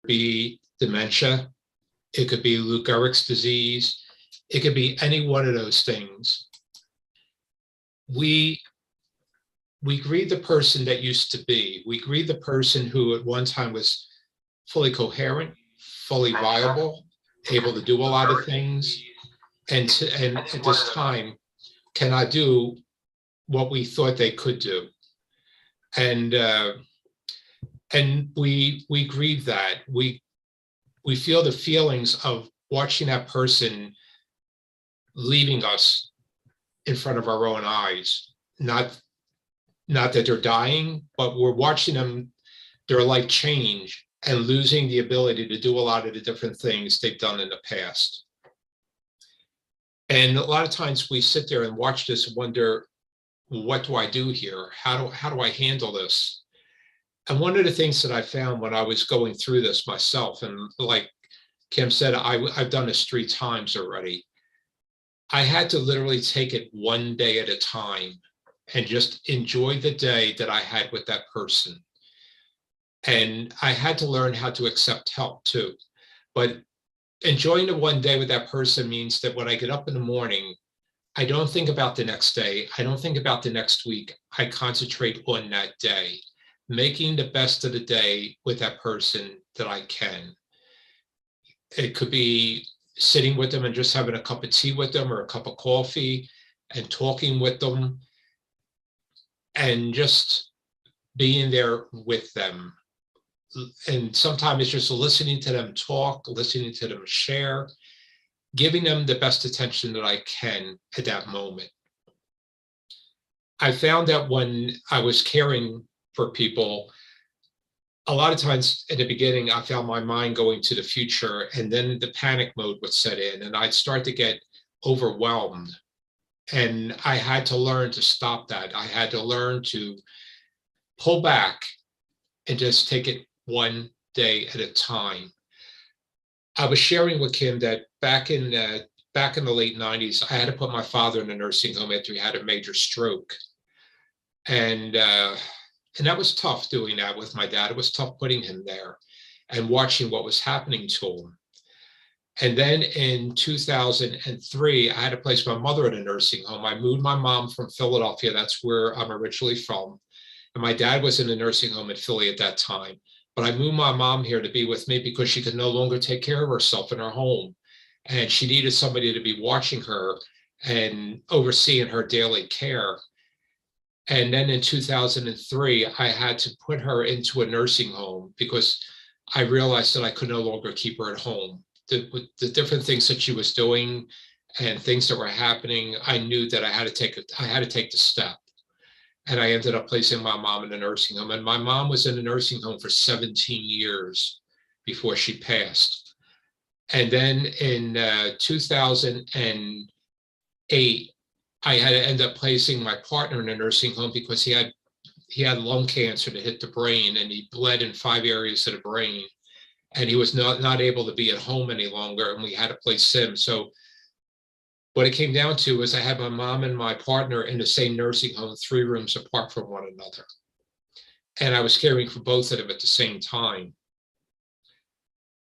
be dementia, it could be Lou Gehrig's disease, it could be any one of those things. We grieve the person that used to be. We grieve the person who at one time was fully coherent, fully viable, able to do a lot of things, and at this time cannot do what we thought they could do. And we grieve that. We feel the feelings of watching that person leaving us in front of our own eyes. Not that they're dying, but we're watching them, their life change and losing the ability to do a lot of the different things they've done in the past. And a lot of times we sit there and watch this and wonder, what do I do here? How do I handle this? And one of the things that I found when I was going through this myself, and like Kim said, I've done this 3 times already. I had to literally take it one day at a time and just enjoy the day that I had with that person. And I had to learn how to accept help too. But enjoying the one day with that person means that when I get up in the morning, I don't think about the next day. I don't think about the next week. I concentrate on that day, making the best of the day with that person that I can. It could be sitting with them and just having a cup of tea with them or a cup of coffee and talking with them and just being there with them. And sometimes it's just listening to them talk, listening to them share, giving them the best attention that I can at that moment. I found that when I was caring for people, a lot of times in the beginning, I found my mind going to the future, and then the panic mode would set in and I'd start to get overwhelmed. And I had to learn to stop that. I had to learn to pull back and just take it one day at a time. I was sharing with Kim that back in the late 90s, I had to put my father in a nursing home after he had a major stroke. And that was tough doing that with my dad. It was tough putting him there and watching what was happening to him. And then in 2003, I had to place my mother in a nursing home. I moved my mom from Philadelphia. That's where I'm originally from. And my dad was in a nursing home in Philly at that time. But I moved my mom here to be with me because she could no longer take care of herself in her home. And she needed somebody to be watching her and overseeing her daily care. And then in 2003, I had to put her into a nursing home because I realized that I could no longer keep her at home. The different things that she was doing and things that were happening, I knew that I had to take the step. And I ended up placing my mom in a nursing home. And my mom was in a nursing home for 17 years before she passed. And then in 2008, I had to end up placing my partner in a nursing home because he had lung cancer that hit the brain, and he bled in 5 areas of the brain. And he was not able to be at home any longer, and we had to place him. So what it came down to was I had my mom and my partner in the same nursing home, 3 rooms apart from one another. And I was caring for both of them at the same time.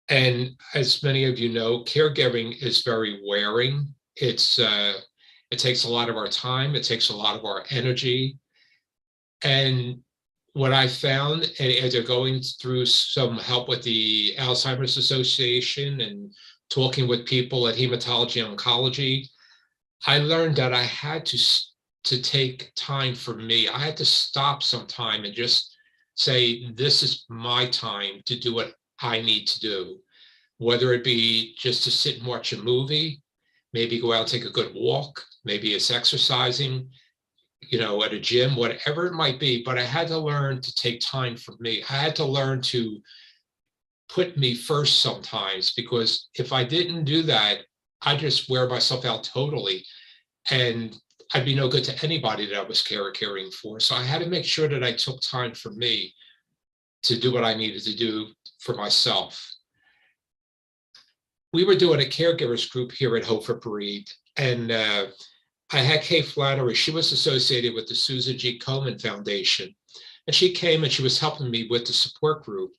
And as many of you know, caregiving is very wearing. It takes a lot of our time. It takes a lot of our energy. And what I found after going through some help with the Alzheimer's Association and talking with people at Hematology Oncology, I learned that I had to take time for me. I had to stop sometime and just say, this is my time to do what I need to do, whether it be just to sit and watch a movie, maybe go out and take a good walk, maybe it's exercising, at a gym, whatever it might be. But I had to learn to take time for me. I had to learn to put me first sometimes, because if I didn't do that, I just wear myself out totally. And I'd be no good to anybody that I was caring for. So I had to make sure that I took time for me to do what I needed to do for myself. We were doing a caregivers group here at Hope for Bereaved, and I had Kay Flannery. She was associated with the Susan G. Komen Foundation. And she came and she was helping me with the support group.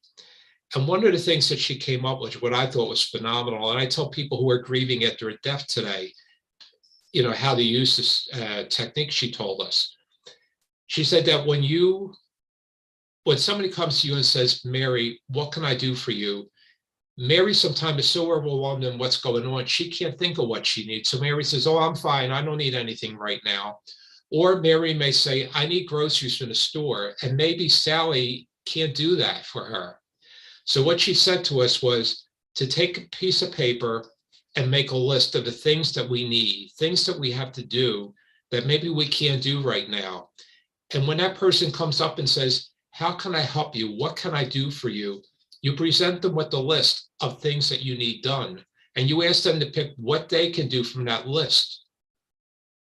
And one of the things that she came up with, what I thought was phenomenal, and I tell people who are grieving after a death today, how to use this technique she told us. She said that when somebody comes to you and says, Mary, what can I do for you? Mary sometimes is so overwhelmed in what's going on, she can't think of what she needs. So Mary says, oh, I'm fine. I don't need anything right now. Or Mary may say, I need groceries from the store. And maybe Sally can't do that for her. So what she said to us was to take a piece of paper and make a list of the things that we need, things that we have to do that maybe we can't do right now. And when that person comes up and says, how can I help you? What can I do for you? You present them with the list of things that you need done. And you ask them to pick what they can do from that list.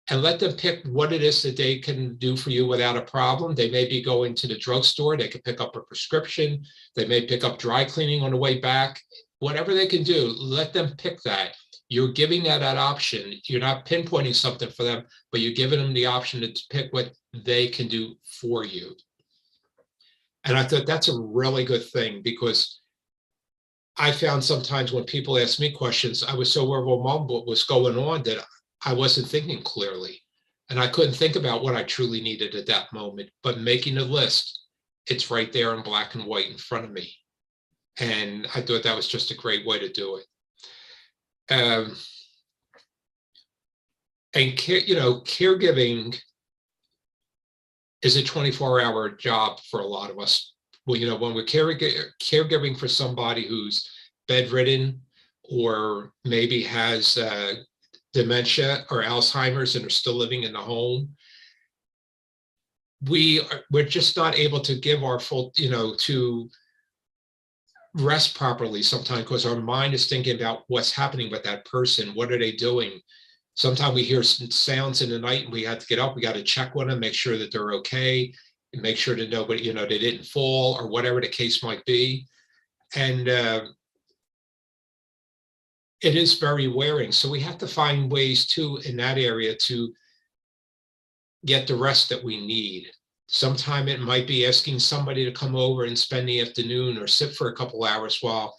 And let them pick what it is that they can do for you without a problem. They may be going to the drugstore. They can pick up a prescription. They may pick up dry cleaning on the way back. Whatever they can do, let them pick that. You're giving that option. You're not pinpointing something for them, but you're giving them the option to pick what they can do for you. And I thought that's a really good thing, because I found sometimes when people ask me questions, I was so overwhelmed with what was going on that I wasn't thinking clearly. And I couldn't think about what I truly needed at that moment. But making a list, it's right there in black and white in front of me. And I thought that was just a great way to do it. And caregiving is a 24-hour job for a lot of us. Well, when we're caregiving for somebody who's bedridden or maybe has dementia or Alzheimer's and are still living in the home, we're just not able to give our full, to rest properly sometimes, because our mind is thinking about what's happening with that person. What are they doing? Sometimes we hear some sounds in the night and we have to get up. We got to check on them, make sure that they're okay, and make sure that nobody, they didn't fall or whatever the case might be. And it is very wearing. So we have to find ways too in that area to get the rest that we need. Sometime it might be asking somebody to come over and spend the afternoon or sit for a couple hours while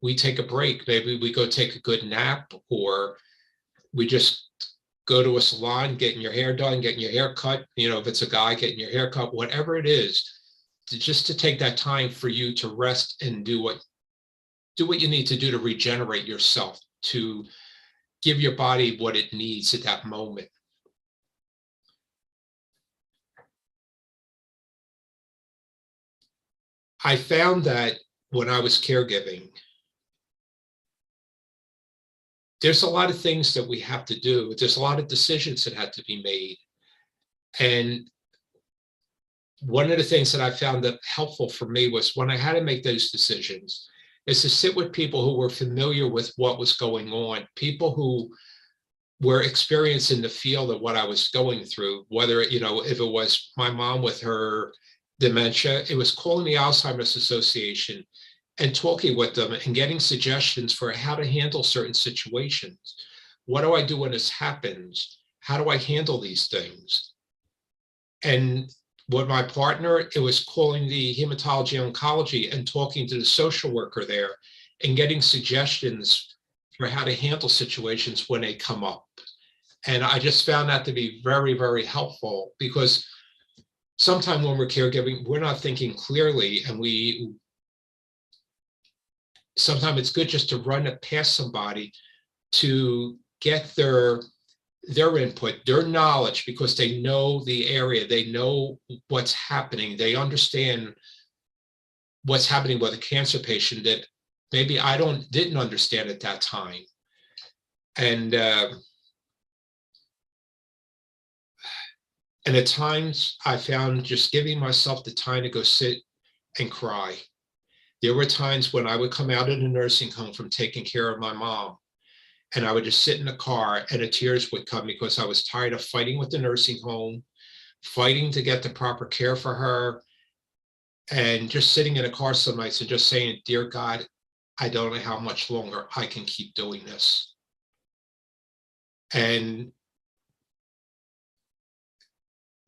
we take a break. Maybe we go take a good nap, or we just go to a salon, getting your hair done, getting your hair cut. If it's a guy, getting your hair cut, whatever it is, just to take that time for you to rest and do what you need to do to regenerate yourself, to give your body what it needs at that moment. I found that when I was caregiving, there's a lot of things that we have to do. There's a lot of decisions that had to be made. And one of the things that I found that helpful for me was when I had to make those decisions is to sit with people who were familiar with what was going on, people who were experiencing the field of what I was going through, whether, if it was my mom with her dementia, it was calling the Alzheimer's Association and talking with them and getting suggestions for how to handle certain situations. What do I do when this happens? How do I handle these things? And with my partner, it was calling the hematology oncology and talking to the social worker there and getting suggestions for how to handle situations when they come up. And I just found that to be very, very helpful, because sometimes when we're caregiving, we're not thinking clearly, and sometimes it's good just to run it past somebody to get their input, their knowledge, because they know the area, they know what's happening, they understand what's happening with a cancer patient that maybe I didn't understand at that time. And at times I found just giving myself the time to go sit and cry. There were times when I would come out of the nursing home from taking care of my mom, and I would just sit in the car and the tears would come, because I was tired of fighting with the nursing home, fighting to get the proper care for her, and just sitting in a car some nights and just saying, dear God, I don't know how much longer I can keep doing this. And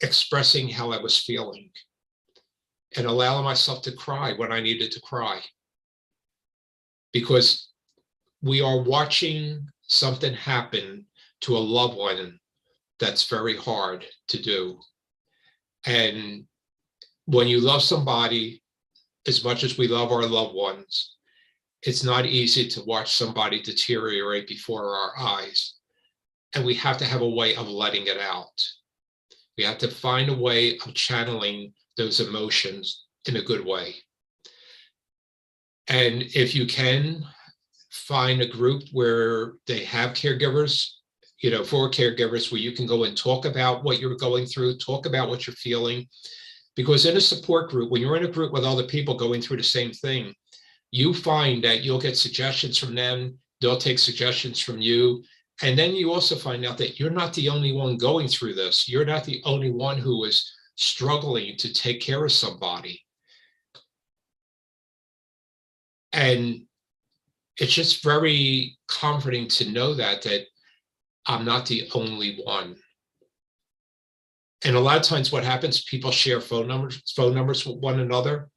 expressing how I was feeling and allowing myself to cry when I needed to cry. because we are watching something happen to a loved one that's very hard to do. And when you love somebody as much as we love our loved ones, it's not easy to watch somebody deteriorate before our eyes. And we have to have a way of letting it out. We have to find a way of channeling those emotions in a good way. And if you can find a group where they have caregivers, for caregivers, where you can go and talk about what you're going through, talk about what you're feeling. Because in a support group, when you're in a group with other people going through the same thing, you find that you'll get suggestions from them, they'll take suggestions from you. And then you also find out that you're not the only one going through this. You're not the only one who is struggling to take care of somebody. And it's just very comforting to know that I'm not the only one. And a lot of times what happens, people share phone numbers with one another.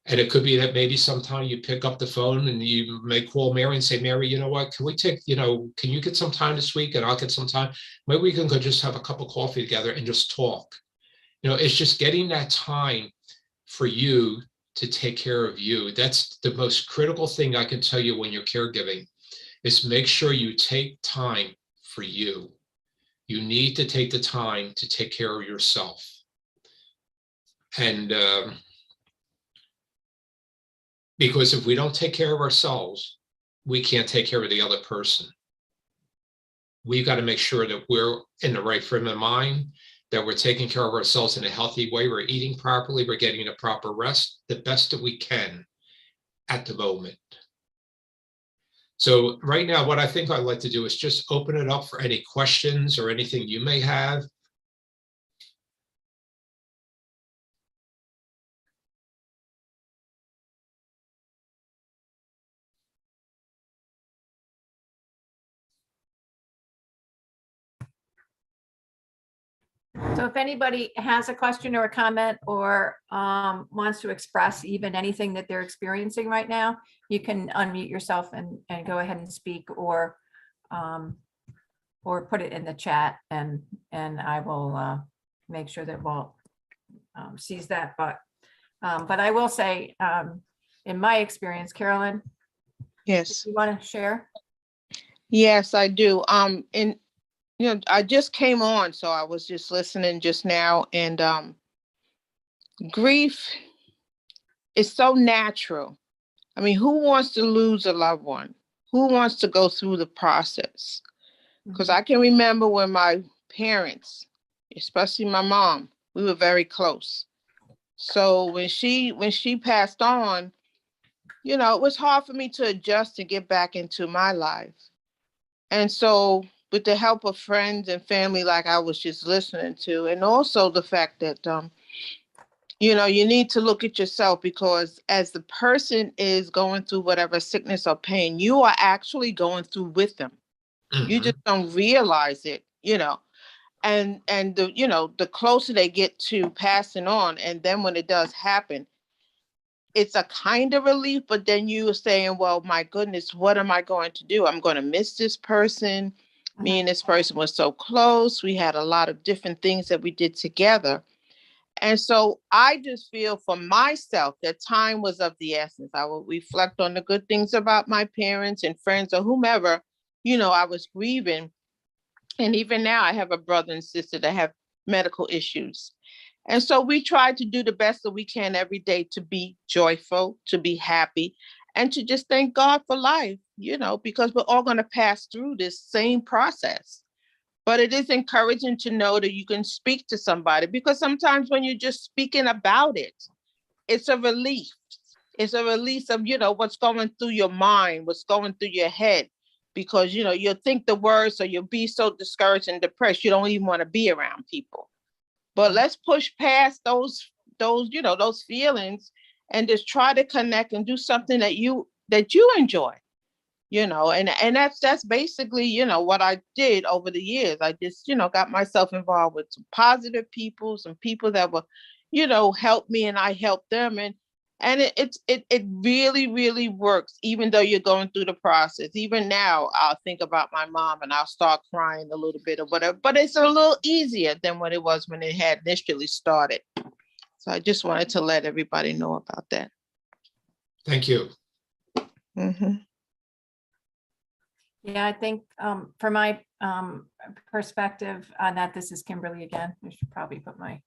And it could be that maybe sometime you pick up the phone and you may call Mary and say, Mary, you know what, can we take, can you get some time this week and I'll get some time? Maybe we can go just have a cup of coffee together and just talk. It's just getting that time for you to take care of you. That's the most critical thing I can tell you when you're caregiving, is make sure you take time for you. You need to take the time to take care of yourself. And because if we don't take care of ourselves, we can't take care of the other person. We've got to make sure that we're in the right frame of mind, that we're taking care of ourselves in a healthy way, we're eating properly, we're getting the proper rest, the best that we can at the moment. So right now, what I think I'd like to do is just open it up for any questions or anything you may have. So if anybody has a question or a comment or wants to express even anything that they're experiencing right now, you can unmute yourself and go ahead and speak, or put it in the chat, and I will make sure that Walt sees that. But I will say, in my experience, Carolyn, Yes. you want to share? Yes, I do. I just came on, so I was just listening just now, and grief is so natural. I mean, who wants to lose a loved one? Who wants to go through the process? Because I can remember when my parents, especially my mom, we were very close. So when she passed on, it was hard for me to adjust and get back into my life. And so with the help of friends and family, like I was just listening to, and also the fact that, you need to look at yourself, because as the person is going through whatever sickness or pain, you are actually going through with them. Mm-hmm. You just don't realize it, and the closer they get to passing on. And then when it does happen, it's a kind of relief, but then you are saying, well, my goodness, what am I going to do? I'm going to miss this person. Me and this person was so close. We had a lot of different things that we did together. And so I just feel for myself that time was of the essence. I will reflect on the good things about my parents and friends or whomever, I was grieving. And even now I have a brother and sister that have medical issues. And so we try to do the best that we can every day to be joyful, to be happy, and to just thank God for life, because we're all going to pass through this same process. But it is encouraging to know that you can speak to somebody, because sometimes when you're just speaking about it, it's a relief. It's a release of, what's going through your mind, what's going through your head, because, you'll think the words, or you'll be so discouraged and depressed, you don't even want to be around people. But let's push past those feelings and just try to connect and do something that you enjoy, and that's basically, what I did over the years. I just, got myself involved with some positive people, some people that were, helped me and I helped them. And it really, really works, even though you're going through the process. Even now, I'll think about my mom and I'll start crying a little bit or whatever, but it's a little easier than what it was when it had initially started. So I just wanted to let everybody know about that. Thank you. Mhm. Yeah, I think from my perspective on that, this is Kimberly again. I should probably put my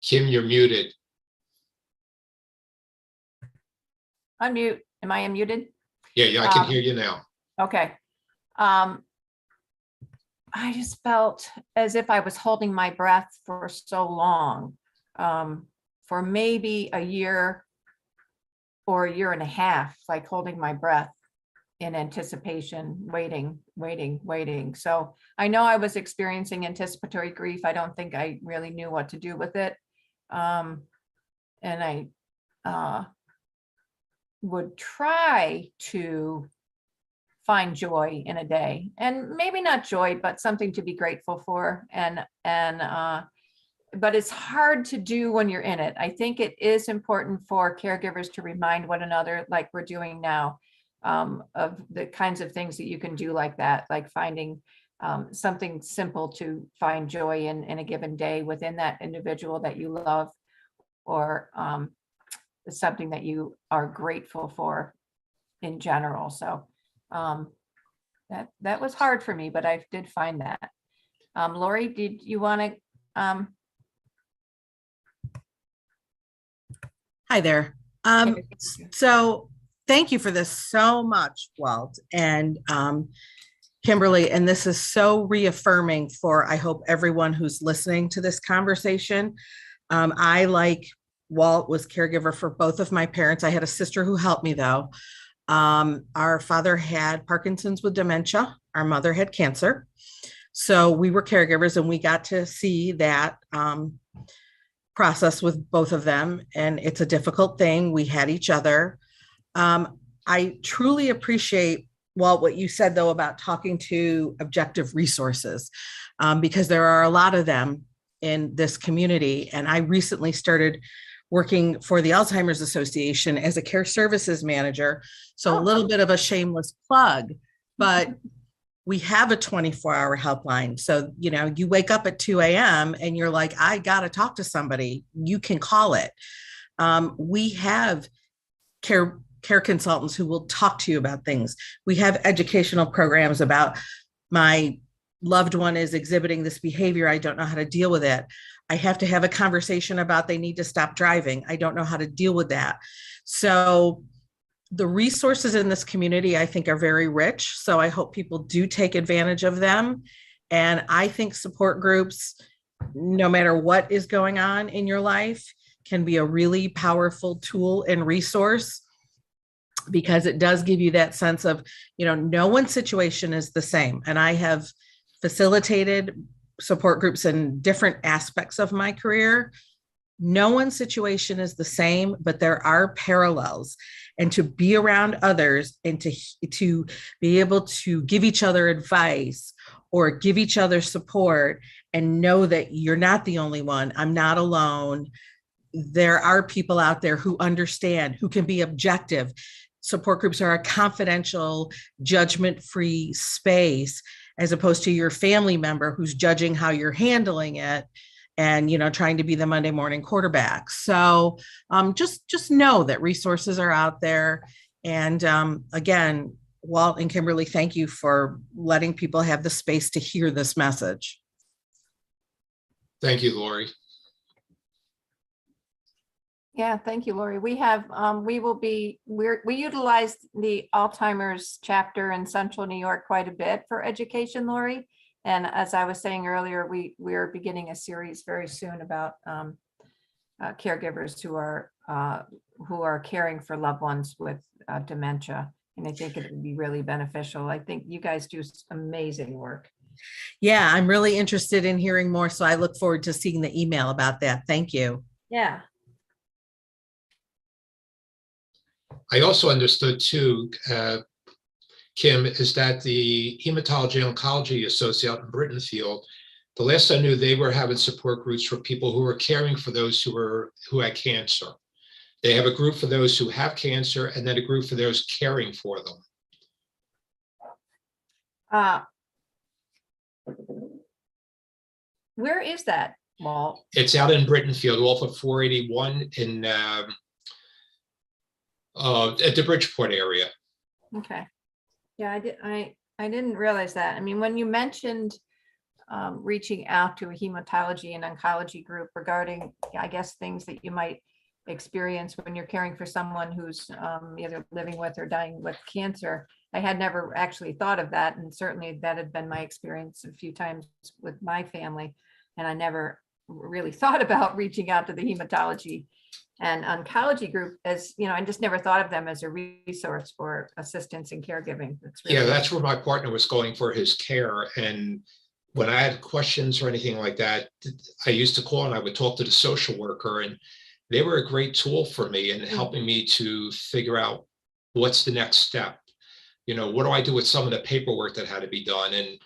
Kim, you're muted. unmute. Am I unmuted? Yeah, I can hear you now. Okay. I just felt as if I was holding my breath for so long, for maybe a year or a year and a half, like holding my breath in anticipation, waiting. So I know I was experiencing anticipatory grief. I don't think I really knew what to do with it. And I would try to find joy in a day, and maybe not joy, but something to be grateful for. But it's hard to do when you're in it. I think it is important for caregivers to remind one another, like we're doing now, of the kinds of things that you can do like that, like finding something simple to find joy in a given day within that individual that you love, or something that you are grateful for in general. So that was hard for me, but I did find that. Lori, did you want to? Hi there. So thank you for this so much, Walt and Kimberly. And this is so reaffirming for, I hope, everyone who's listening to this conversation. I, like Walt, was caregiver for both of my parents. I had a sister who helped me, though. Our father had Parkinson's with dementia. Our mother had cancer. So we were caregivers, and we got to see that process with both of them. And it's a difficult thing. We had each other. I truly appreciate, Walt, what you said, though, about talking to objective resources, because there are a lot of them in this community. And I recently started working for the Alzheimer's Association as a care services manager. So a little bit of a shameless plug, but we have a 24-hour helpline. So, you wake up at 2 a.m. and you're like, I got to talk to somebody. You can call it. We have care consultants who will talk to you about things. We have educational programs about, my loved one is exhibiting this behavior. I don't know how to deal with it. I have to have a conversation about they need to stop driving. I don't know how to deal with that. So the resources in this community, I think, are very rich. So I hope people do take advantage of them. And I think support groups, no matter what is going on in your life, can be a really powerful tool and resource, because it does give you that sense of, no one's situation is the same. And I have facilitated support groups in different aspects of my career. No one's situation is the same, but there are parallels. And to be around others and to be able to give each other advice or give each other support and know that you're not the only one. I'm not alone. There are people out there who understand, who can be objective. Support groups are a confidential, judgment-free space, as opposed to your family member who's judging how you're handling it and, trying to be the Monday morning quarterback. So just know that resources are out there. And again, Walt and Kimberly, thank you for letting people have the space to hear this message. Thank you, Lori. Yeah, thank you, Lori. We have, we utilize the Alzheimer's chapter in Central New York quite a bit for education, Lori. And as I was saying earlier, we're beginning a series very soon about caregivers who are caring for loved ones with dementia. And I think it would be really beneficial. I think you guys do amazing work. Yeah, I'm really interested in hearing more. So I look forward to seeing the email about that. Thank you. Yeah. I also understood too, Kim, is that the Hematology Oncology Association out in Brittenfield, the last I knew, they were having support groups for people who were caring for those who had cancer. They have a group for those who have cancer and then a group for those caring for them. Where is that, Walt? It's out in Brittenfield off of 481 in at the Bridgeport area. Okay. Yeah, I didn't realize that. I mean, when you mentioned reaching out to a hematology and oncology group regarding, I guess, things that you might experience when you're caring for someone who's either living with or dying with cancer, I had never actually thought of that. And certainly that had been my experience a few times with my family. And I never really thought about reaching out to the hematology and oncology group, as you know, I just never thought of them as a resource for assistance in caregiving. Yeah, that's where my partner was going for his care. And when I had questions or anything like that, I used to call and I would talk to the social worker, and they were a great tool for me in helping me to figure out what's the next step. You know, what do I do with some of the paperwork that had to be done, and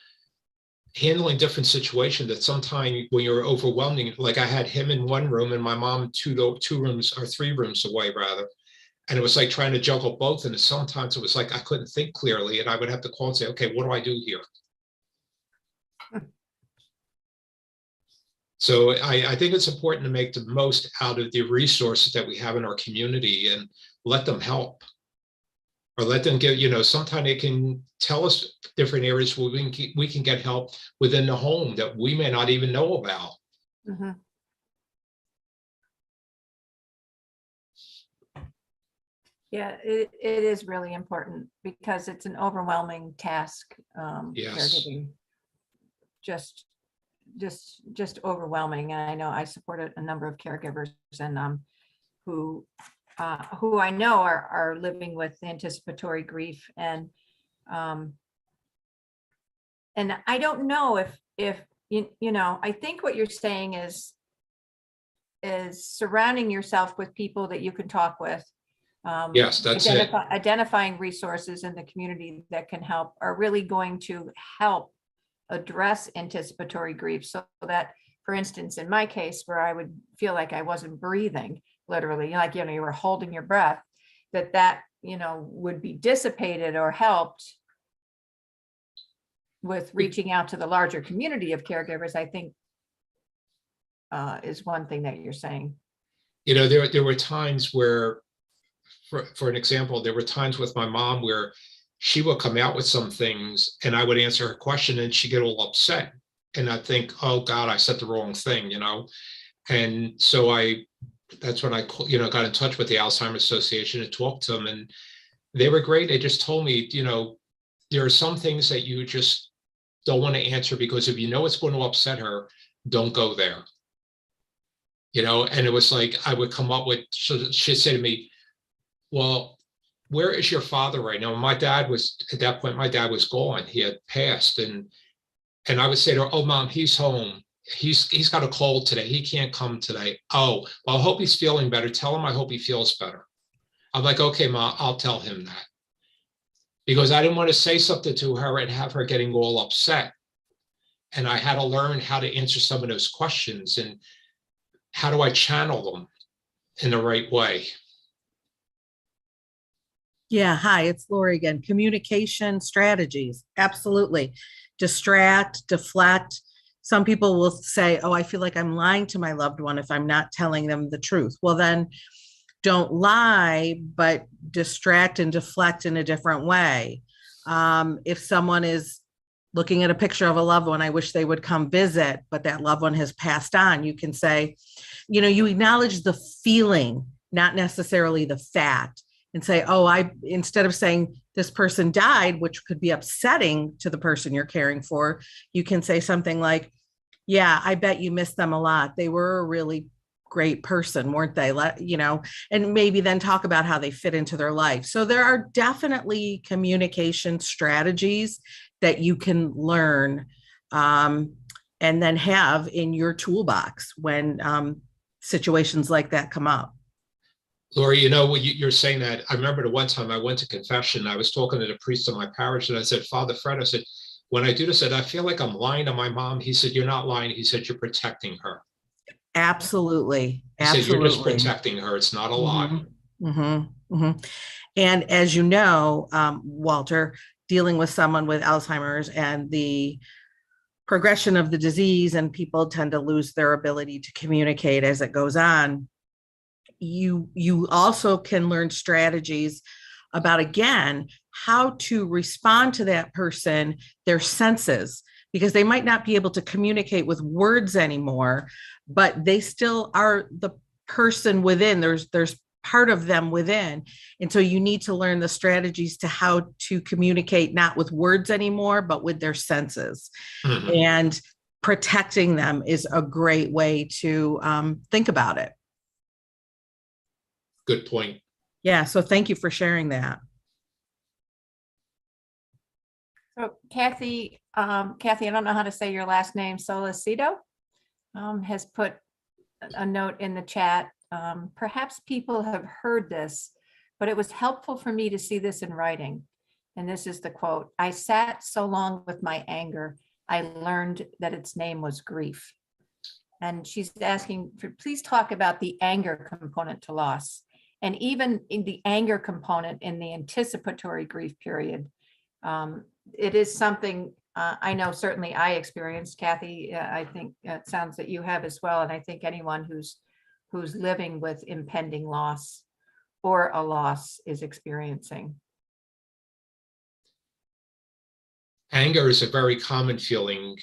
handling different situations that sometimes when you're overwhelming, like I had him in one room and my mom two rooms or 3 rooms away rather. And it was like trying to juggle both. And sometimes it was like I couldn't think clearly, and I would have to call and say, okay, what do I do here? So I think it's important to make the most out of the resources that we have in our community and let them help. Or let them get, you know, sometimes they can tell us different areas where we can get help within the home that we may not even know about. Mm-hmm. Yeah, it is really important because it's an overwhelming task. Yes. Caregiving, just overwhelming. And I know I supported a number of caregivers and who I know are living with anticipatory grief, and I don't know if you know, I think what you're saying is surrounding yourself with people that you can talk with. Yes, that's it. Identifying resources in the community that can help are really going to help address anticipatory grief, so that, for instance, in my case, where I would feel like I wasn't breathing, literally, like, you know, you were holding your breath, that you know, would be dissipated or helped with reaching out to the larger community of caregivers, I think is one thing that you're saying. You know, there were times where, for an example, there were times with my mom where she would come out with some things and I would answer her question and she'd get all upset. And I think, oh God, I said the wrong thing, you know? And so that's when I, you know, got in touch with the Alzheimer's Association and talked to them, and they were great. They just told me, you know, there are some things that you just don't want to answer because if you know it's going to upset her, don't go there. You know, and it was like, I would come up with, so she'd say to me, well, where is your father right now? My dad was, at that point, my dad was gone. He had passed. And I would say to her, oh, Mom, he's home. He's got a cold today. He can't come today. Oh, well, I hope he's feeling better. Tell him I hope he feels better. I'm like, okay, Ma, I'll tell him that. Because I didn't want to say something to her and have her getting all upset. And I had to learn how to answer some of those questions and how do I channel them in the right way. Yeah, hi, it's Lori again. Communication strategies, absolutely. Distract, deflect. Some people will say, oh, I feel like I'm lying to my loved one if I'm not telling them the truth. Well, then don't lie, but distract and deflect in a different way. If someone is looking at a picture of a loved one, I wish they would come visit, but that loved one has passed on. You can say, you know, you acknowledge the feeling, not necessarily the fact, and say, oh, instead of saying this person died, which could be upsetting to the person you're caring for, you can say something like, yeah, I bet you miss them a lot. They were a really great person, weren't they? You know, and maybe then talk about how they fit into their life. So there are definitely communication strategies that you can learn and then have in your toolbox when situations like that come up. Lori, you know, when you're saying that, I remember the one time I went to confession, I was talking to the priest of my parish, and I said, Father Fred, I said, when I do this, I feel like I'm lying to my mom. He said, you're not lying. He said, you're protecting her. Absolutely. He said, you're just Absolutely. protecting her. It's not a lie. And as you know, Walter, dealing with someone with Alzheimer's and the progression of the disease, and people tend to lose their ability to communicate as it goes on. You also can learn strategies about, again, how to respond to that person, their senses, because they might not be able to communicate with words anymore, but they still are the person within. There's part of them within. And so you need to learn the strategies to how to communicate, not with words anymore, but with their senses. Mhm. And protecting them is a great way to think about it. Good point. Yeah. So thank you for sharing that. So Kathy, I don't know how to say your last name, Solicito, has put a note in the chat. Perhaps people have heard this, but it was helpful for me to see this in writing. And this is the quote: "I sat so long with my anger, I learned that its name was grief." And she's asking for, please talk about the anger component to loss. And even in the anger component in the anticipatory grief period, it is something I know certainly I experienced. Kathy, I think it sounds that you have as well. And I think anyone who's living with impending loss or a loss is experiencing. Anger is a very common feeling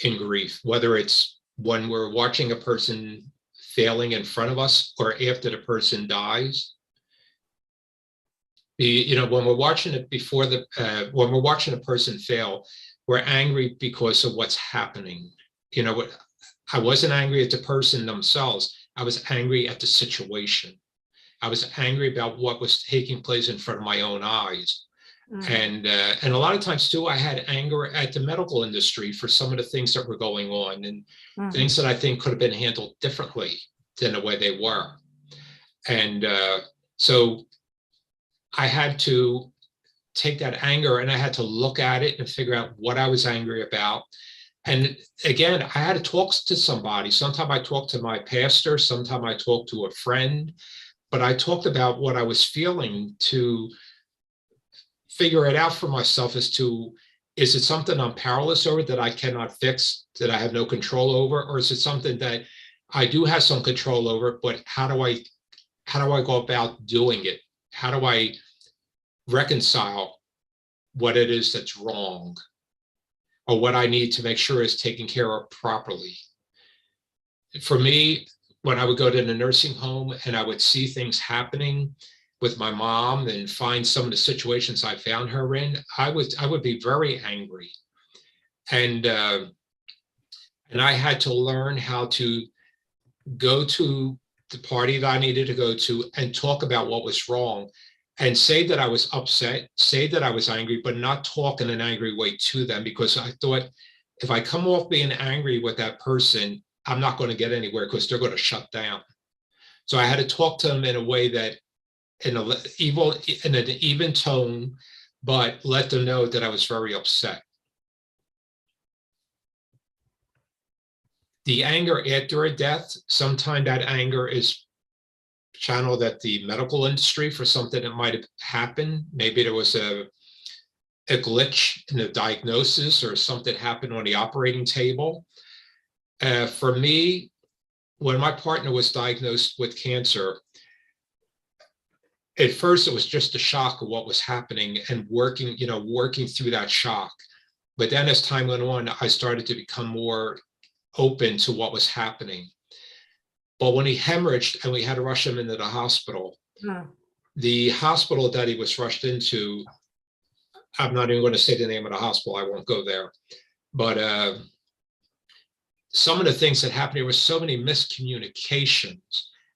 in grief, whether it's when we're watching a person failing in front of us or after the person dies. When we're watching it when we're watching a person fail, we're angry because of what's happening. I wasn't angry at the person themselves. I was angry at the situation. I was angry about what was taking place in front of my own eyes. And a lot of times too, I had anger at the medical industry for some of the things that were going on, and things that I think could have been handled differently than the way they were. And so I had to take that anger and I had to look at it and figure out what I was angry about. And again, I had to talk to somebody. Sometimes I talked to my pastor, sometimes I talked to a friend, but I talked about what I was feeling to figure it out for myself as to, is it something I'm powerless over that I cannot fix, that I have no control over, or is it something that I do have some control over, but how do I go about doing it? How do I reconcile what it is that's wrong, or what I need to make sure is taken care of properly? For me, when I would go to the nursing home and I would see things happening with my mom and find some of the situations I found her in, I would be very angry. And I had to learn how to go to the party that I needed to go to and talk about what was wrong and say that I was upset, say that I was angry, but not talk in an angry way to them, because I thought if I come off being angry with that person, I'm not going to get anywhere because they're going to shut down. So I had to talk to them in a way that in an even tone, but let them know that I was very upset. The anger after a death, sometimes that anger is channeled at the medical industry for something that might have happened. Maybe there was a glitch in the diagnosis or something happened on the operating table. For me, when my partner was diagnosed with cancer, at first it was just a shock of what was happening and working through that shock. But then as time went on, I started to become more open to what was happening. But when he hemorrhaged and we had to rush him into the hospital, the hospital that he was rushed into, I'm not even going to say the name of the hospital, I won't go there. But some of the things that happened, there were so many miscommunications,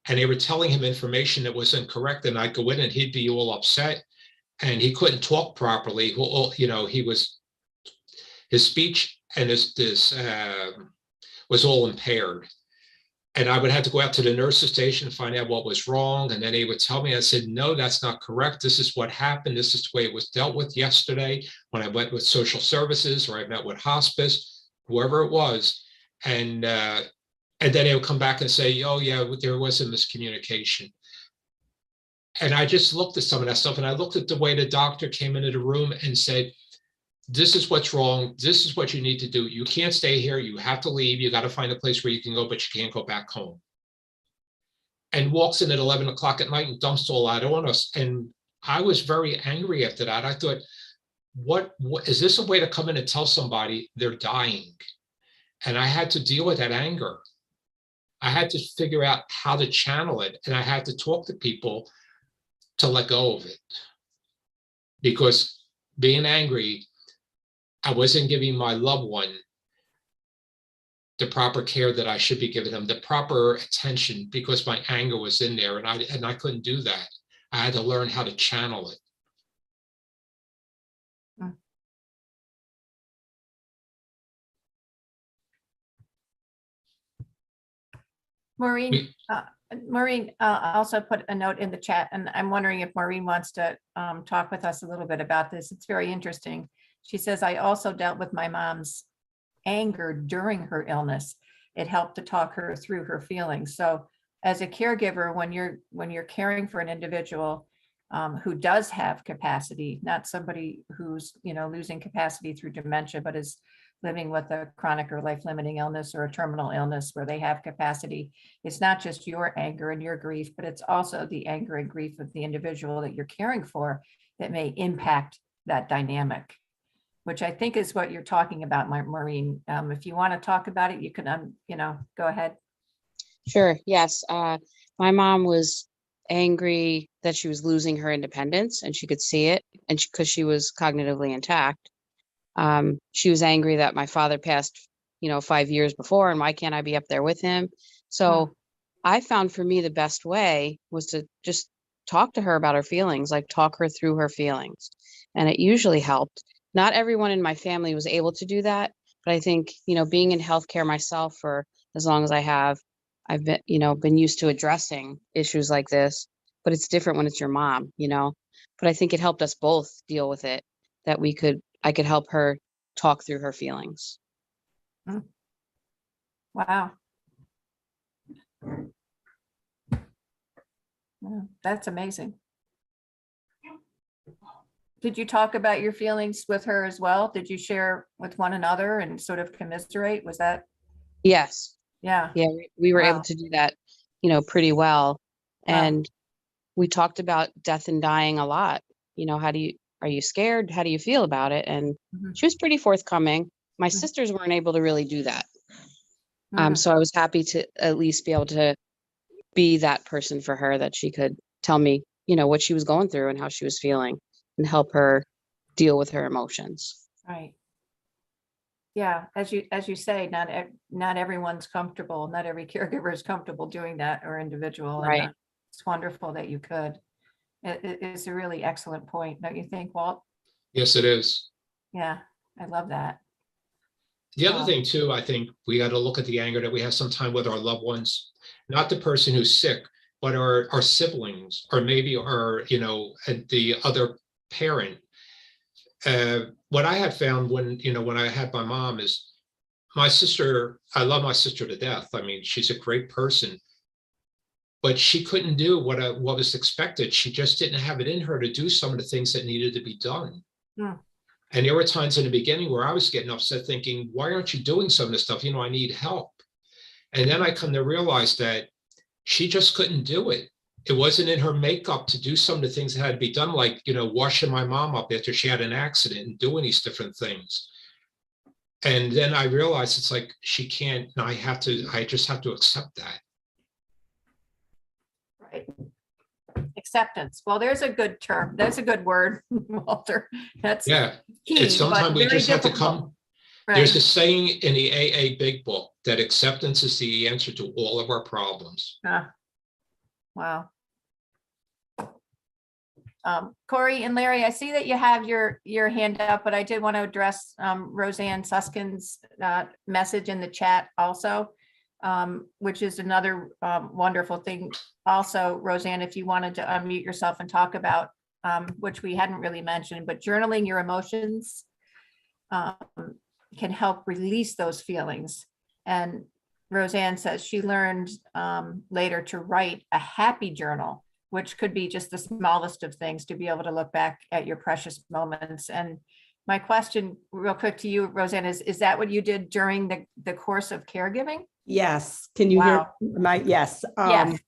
and they were telling him information that was incorrect. And I'd go in and he'd be all upset and he couldn't talk properly. His speech and his was all impaired. And I would have to go out to the nurse's station and find out what was wrong. And then they would tell me, I said, no, that's not correct. This is what happened. This is the way it was dealt with yesterday when I went with social services or I met with hospice, whoever it was. And then they would come back and say, oh, yeah, there was a miscommunication. And I just looked at some of that stuff and I looked at the way the doctor came into the room and said, this is what's wrong. This is what you need to do. You can't stay here. You have to leave. You got to find a place where you can go, but you can't go back home. And walks in at 11 o'clock at night and dumps all that on us. And I was very angry after that. I thought, what is this a way to come in and tell somebody they're dying? And I had to deal with that anger. I had to figure out how to channel it. And I had to talk to people to let go of it. Because being angry, I wasn't giving my loved one the proper care that I should be giving them, the proper attention, because my anger was in there and I couldn't do that. I had to learn how to channel it. Maureen, also put a note in the chat, and I'm wondering if Maureen wants to talk with us a little bit about this. It's very interesting. She says, I also dealt with my mom's anger during her illness. It helped to talk her through her feelings. So as a caregiver, when you're caring for an individual who does have capacity, not somebody who's, losing capacity through dementia, but is living with a chronic or life-limiting illness or a terminal illness where they have capacity, it's not just your anger and your grief, but it's also the anger and grief of the individual that you're caring for that may impact that dynamic, which I think is what you're talking about, Maureen. If you want to talk about it, you can, go ahead. Sure. Yes. My mom was angry that she was losing her independence and she could see it, and because she was cognitively intact. She was angry that my father passed, 5 years before, and why can't I be up there with him? So I found for me the best way was to just talk to her about her feelings, like talk her through her feelings. And it usually helped. Not everyone in my family was able to do that, but I think, being in healthcare myself for as long as I have, I've been used to addressing issues like this, but it's different when it's your mom, but I think it helped us both deal with it, that I could help her talk through her feelings. Wow. That's amazing. Did you talk about your feelings with her as well? Did you share with one another and sort of commiserate? Was that? Yes. Yeah. Yeah, we were able to do that, pretty well. And we talked about death and dying a lot. Are you scared? How do you feel about it? And she was pretty forthcoming. My sisters weren't able to really do that. So I was happy to at least be able to be that person for her, that she could tell me, what she was going through and how she was feeling, and help her deal with her emotions. Right. Yeah, as you say, not everyone's comfortable. Not every caregiver is comfortable doing that, or individual. Right. And it's wonderful that you could. It's a really excellent point, don't you think, Walt? Yes, it is. Yeah, I love that. The other thing too, I think we got to look at the anger that we have sometime with our loved ones, not the person who's sick, but our siblings, or maybe the other parent. What I have found when I had my mom is my sister. I love my sister to death. I mean, she's a great person, but she couldn't do what was expected. She just didn't have it in her to do some of the things that needed to be done. And there were times in the beginning where I was getting upset thinking, why aren't you doing some of this stuff? I need help. And then I come to realize that she just couldn't do it. It wasn't in her makeup to do some of the things that had to be done, like, washing my mom up after she had an accident and doing these different things. And then I realized it's like, she can't, and I just have to accept that. Right. Acceptance. Well, there's a good term. That's a good word, Walter. That's key. It's sometimes we just have to come. Right. There's a saying in the AA Big Book that acceptance is the answer to all of our problems. Wow. Corey and Larry, I see that you have your hand up, but I did want to address Roseanne Suskin's message in the chat also. which is another wonderful thing. Also, Roseanne, if you wanted to unmute yourself and talk about, which we hadn't really mentioned, but journaling your emotions can help release those feelings. And Roseanne says she learned later to write a happy journal, which could be just the smallest of things to be able to look back at your precious moments. And my question real quick to you, Roseanne, is that what you did during the course of caregiving? Yes. Can you hear Wow. yes. Yes.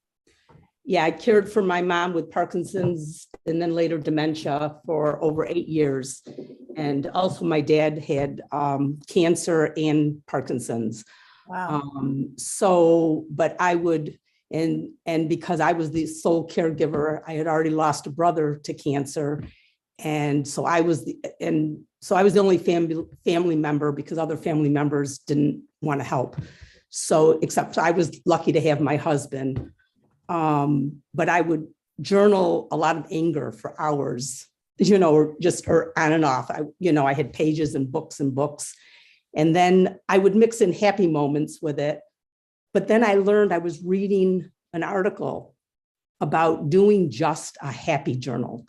Yeah, I cared for my mom with Parkinson's and then later dementia for over 8 years. And also my dad had cancer and Parkinson's. Wow. But I would, and because I was the sole caregiver, I had already lost a brother to cancer. And so I was the only family member because other family members didn't want to help. So, except I was lucky to have my husband. But I would journal a lot of anger for hours, or on and off. I had pages and books. And then I would mix in happy moments with it. But then I learned, I was reading an article about doing just a happy journal.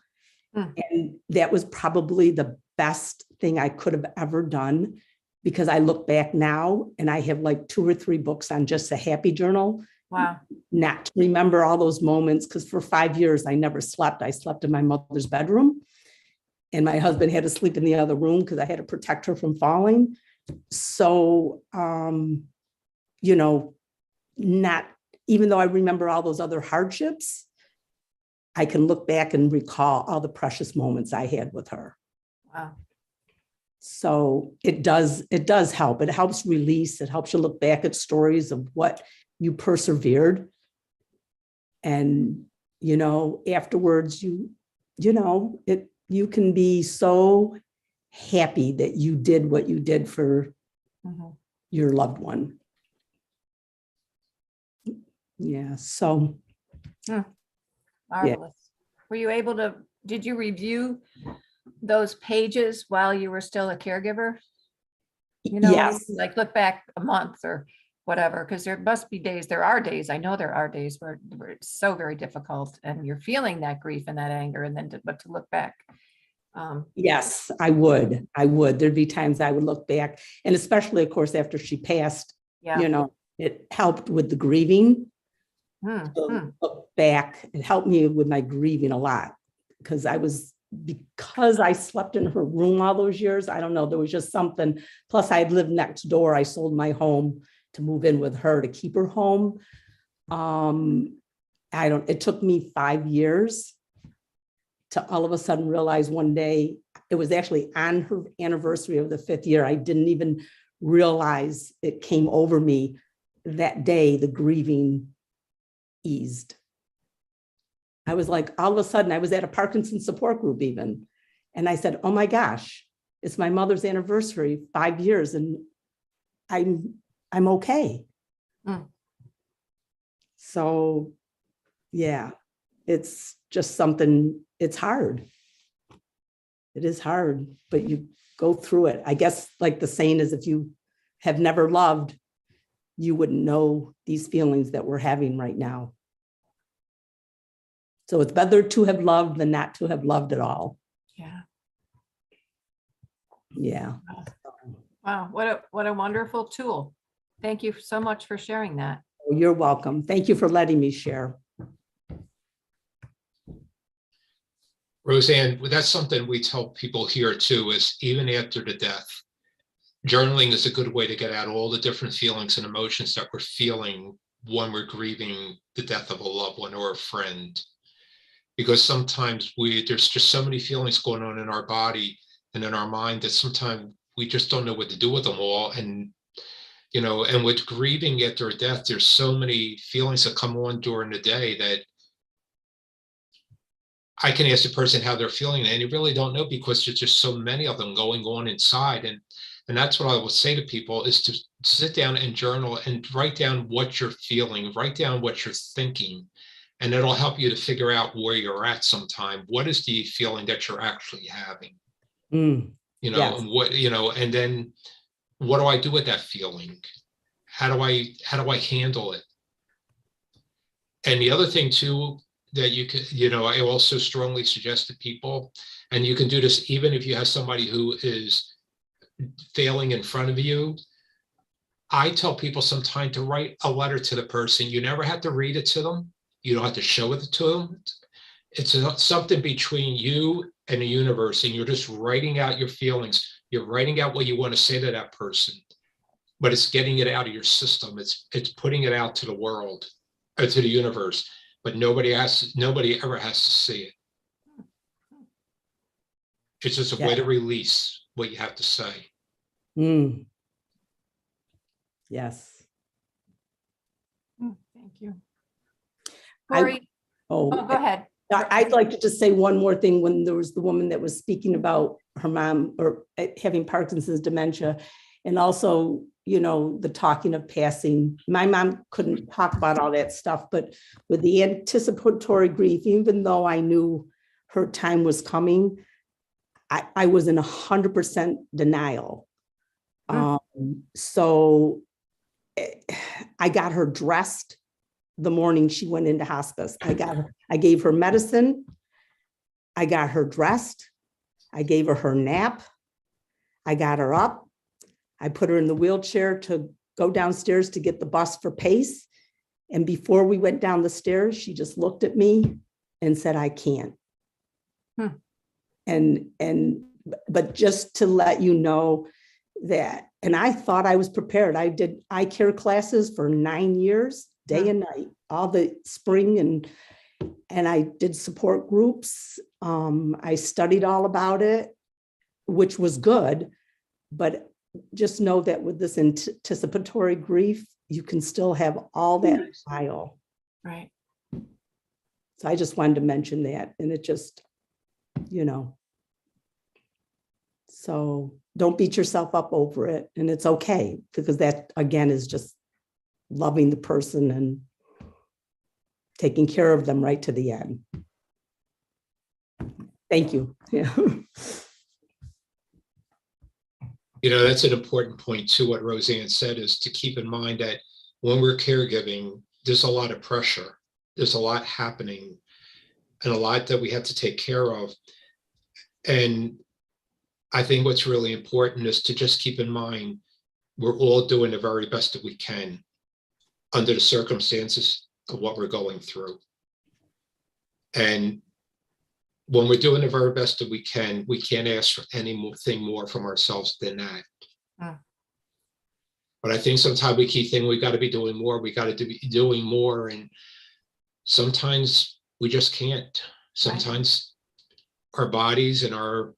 And that was probably the best thing I could have ever done, because I look back now and I have like 2 or 3 books on just a happy journal. Wow. Not to remember all those moments, because for 5 years I never slept. I slept in my mother's bedroom and my husband had to sleep in the other room because I had to protect her from falling. So, not even though I remember all those other hardships, I can look back and recall all the precious moments I had with her. Wow. So it does help. It helps release. It helps you look back at stories of what you persevered. And, afterwards, you can be so happy that you did what you did for your loved one. Yeah. So. Marvelous. Were you able to, did you review those pages while you were still a caregiver? Yes. Like look back a month or whatever, because there must be days, I know there are days where it's so very difficult and you're feeling that grief and that anger, and then but to look back. Yes, I would. There'd be times I would look back, and especially, of course, after she passed, it helped with the grieving. So look back, it helped me with my grieving a lot, because I slept in her room all those years. I don't know, there was just something. Plus I had lived next door. I sold my home to move in with her to keep her home. It took me 5 years to all of a sudden realize one day, it was actually on her anniversary of the 5th year. I didn't even realize it came over me that day, the grieving eased. I was like, all of a sudden I was at a Parkinson's support group even. And I said, oh my gosh, it's my mother's anniversary, 5 years, and I'm okay. So yeah, it's just something, it's hard. It is hard, but you go through it. I guess like the saying is, if you have never loved, you wouldn't know these feelings that we're having right now. So it's better to have loved than not to have loved at all. Yeah. Yeah. Wow. What a wonderful tool. Thank you so much for sharing that. You're welcome. Thank you for letting me share. Roseanne, that's something we tell people here too, is even after the death, journaling is a good way to get out all the different feelings and emotions that we're feeling when we're grieving the death of a loved one or a friend. Because sometimes there's just so many feelings going on in our body and in our mind that sometimes we just don't know what to do with them all. And, and with grieving after a death, there's so many feelings that come on during the day that I can ask the person how they're feeling, and you really don't know, because there's just so many of them going on inside. And that's what I would say to people, is to sit down and journal and write down what you're feeling, write down what you're thinking, and it'll help you to figure out where you're at sometime. What is the feeling that you're actually having? Yes. And then what do I do with that feeling? How do I handle it? And the other thing too, that you could, I also strongly suggest to people, and you can do this even if you have somebody who is failing in front of you. I tell people sometimes to write a letter to the person. You never have to read it to them. You don't have to show it to them. It's something between you and the universe, and you're just writing out your feelings. You're writing out what you want to say to that person, but it's getting it out of your system. It's putting it out to the world, or to the universe, but nobody ever has to see it. It's just a way to release what you have to say. Mm. Yes. Thank you. I- Corey, Oh, go ahead. I'd like to just say one more thing. When there was the woman that was speaking about her mom or having Parkinson's dementia, and also, the talking of passing. My mom couldn't talk about all that stuff, but with the anticipatory grief, even though I knew her time was coming, I was in 100% denial. So I got her dressed the morning she went into hospice. I gave her medicine. I got her dressed. I gave her nap. I got her up. I put her in the wheelchair to go downstairs to get the bus for PACE. And before we went down the stairs, she just looked at me and said, I can't. But just to let you know that, and I thought I was prepared. I did eye care classes for 9 years, day and night, all the spring, and I did support groups. I studied all about it, which was good, but just know that with this anticipatory grief, you can still have all that file. Right. So I just wanted to mention that, and it just, so don't beat yourself up over it, and it's okay, because that again is just loving the person and taking care of them right to the end. Thank you. Yeah. That's an important point too. What Roseanne said is to keep in mind that when we're caregiving, there's a lot of pressure. There's a lot happening and a lot that we have to take care of. And I think what's really important is to just keep in mind, we're all doing the very best that we can under the circumstances of what we're going through. And when we're doing the very best that we can't ask for anything more from ourselves than that. But I think sometimes we keep thinking we got to be doing more, we got to be doing more. And sometimes we just can't. Sometimes our bodies and our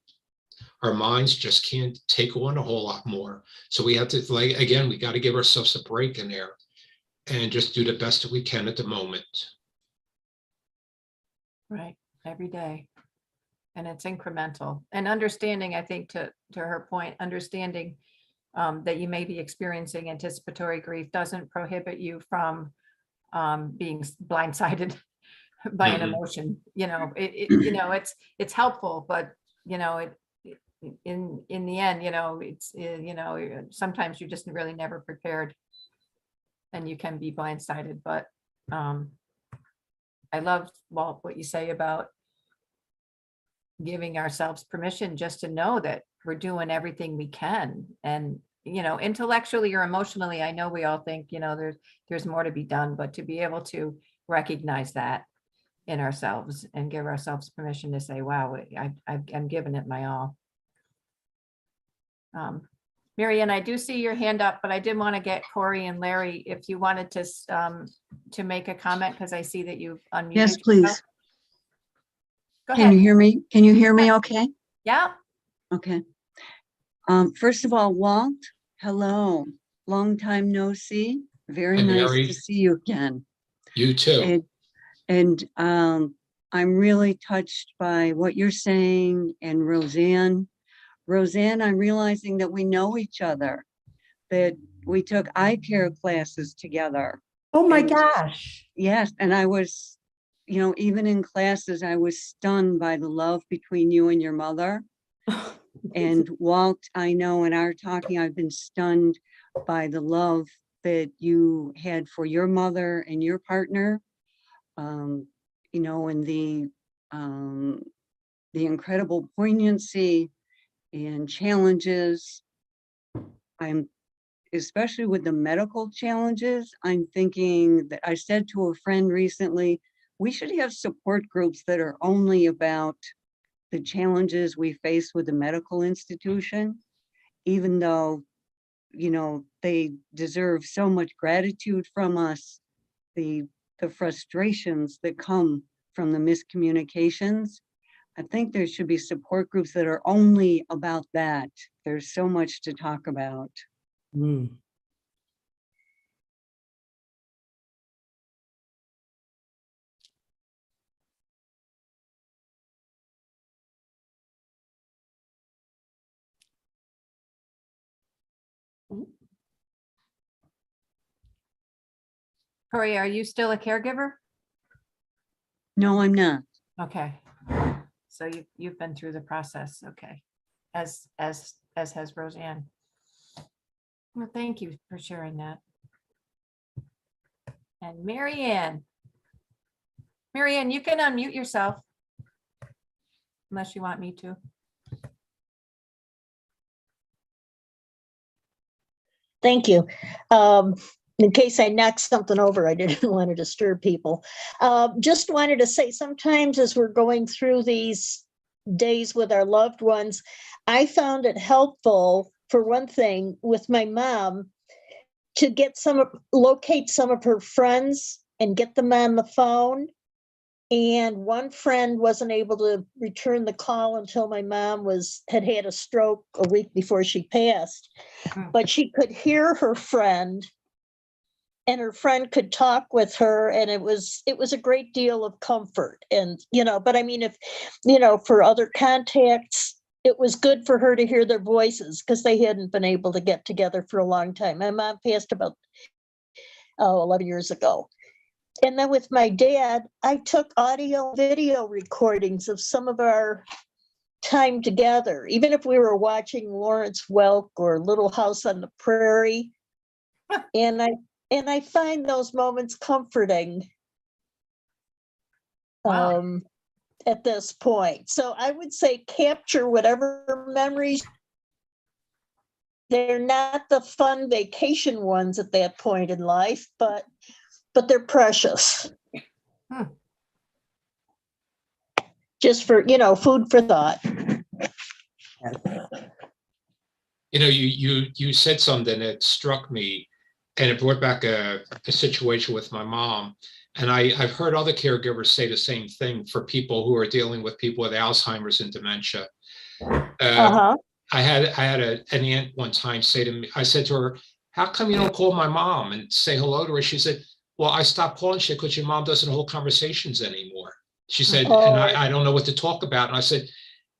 minds just can't take on a whole lot more. So we have to, we got to give ourselves a break in there and just do the best that we can at the moment. Right. Every day. And it's incremental, and understanding, I think to her point, understanding that you may be experiencing anticipatory grief doesn't prohibit you from being blindsided by an emotion. It's helpful, but in the end, it's sometimes you're just really never prepared, and you can be blindsided. But I love, Walt, what you say about giving ourselves permission just to know that we're doing everything we can. And, intellectually or emotionally, I know we all think, there's more to be done, but to be able to recognize that in ourselves and give ourselves permission to say, wow, I'm giving it my all. Marianne, I do see your hand up, but I did want to get Corey and Larry, if you wanted to make a comment, because I see that you've unmuted. Yes, please. yourself. Go Can you ahead. hear me? Can you hear me okay? Yeah. Okay. First of all, Walt, hello. Long time no see. Very Hi, nice Mary. to see you again. You too. And I'm really touched by what you're saying. And Roseanne, I'm realizing that we know each other, that we took eye care classes together. Oh my And- gosh. Yes, and I was, even in classes, I was stunned by the love between you and your mother. And Walt, I know in our talking, I've been stunned by the love that you had for your mother and your partner, you know, and the incredible poignancy and challenges. I'm, especially with the medical challenges, I'm thinking that I said to a friend recently, we should have support groups that are only about the challenges we face with the medical institution, even though, you know, they deserve so much gratitude from us, the frustrations that come from the miscommunications. I think there should be support groups that are only about that. There's so much to talk about. Mm. Corey, are you still a caregiver? No, I'm not. Okay. So you've been through the process. Okay. As has Roseanne. Well, thank you for sharing that. And Mary Ann. Mary Ann, you can unmute yourself. Unless you want me to. Thank you. In case I knocked something over, I didn't want to disturb people. Just wanted to say, sometimes as we're going through these days with our loved ones, I found it helpful, for one thing, with my mom, to locate some of her friends and get them on the phone. And one friend wasn't able to return the call until my mom had had a stroke a week before she passed. But she could hear her friend, and her friend could talk with her, and it was a great deal of comfort. And, you know, but I mean, if, you know, for other contacts, it was good for her to hear their voices, because they hadn't been able to get together for a long time. My mom passed about 11 years ago. And then with my dad, I took audio video recordings of some of our time together, even if we were watching Lawrence Welk or Little House on the Prairie. And I find those moments comforting. Wow. At this point. So I would say capture whatever memories. They're not the fun vacation ones at that point in life, but they're precious. Just for, you know, food for thought. You know, you said something that struck me, and it brought back a situation with my mom. And I've heard other caregivers say the same thing for people who are dealing with people with Alzheimer's and dementia. I had an aunt one time say to me, I said to her, "How come you don't call my mom and say hello to her?" She said, "Well, I stopped calling shit because your mom doesn't hold conversations anymore." She said, "And I don't know what to talk about." And I said,